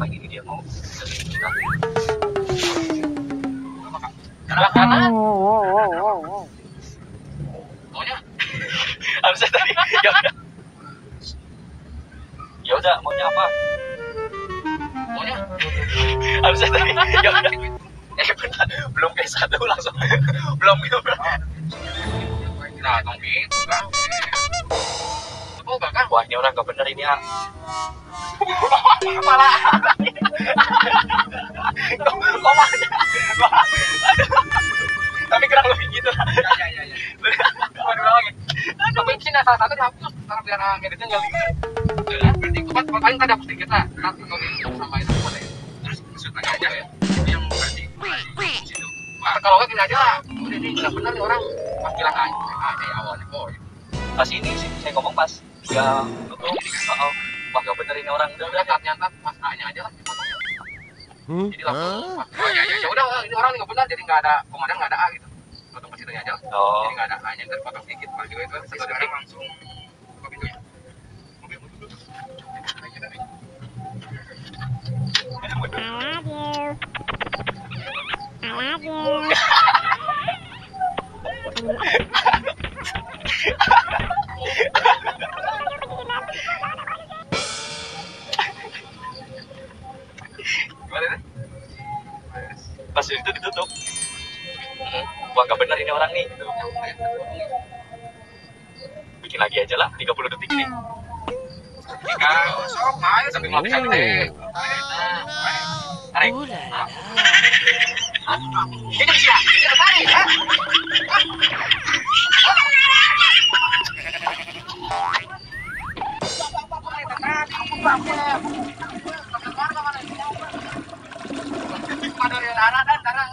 ini dia mau jalan kanan. Maunya harusnya tadi ya udah maunya apa? Maunya harusnya tadi ya udah benar belum kayak satu langsung belum gitu nah dong gitu kan. Oh bahkan wah ini orang gak bener ini ya. Malah tapi kurang lebih gitu lah. Ya. Waduh lagi. Tapi sini salah satu dihapus karena biar ngeditnya nggak lihat. Berarti kupat paling tadi hapus dikit lah. Nanti sama itu mana ya. Terus shootnya aja ya. Yang berarti situ. Kalau nggak gini aja lah. Udah ini nggak benar nih orang pas bilang aja awalnya boy. Pas ini sih saya ngomong pas ya wah gak bener ini orang udah nyata pas A-nya aja lah fotonya. Jadi langsung ya udah ini orang nggak benar jadi nggak ada komandan nggak ada A gitu. Potong ke situnya aja lah. Jadi nggak ada A-nya ntar potong sedikit pas juga itu sekarang langsung buka pintunya. I love you. Pas itu ditutup. Wah gak bener ini orang nih gitu. Bikin lagi aja lah 30 detik nih. Jika sok ayo sambil ngopi santai. Tarik. Ini bisa tarik. Ada yang darah dan darah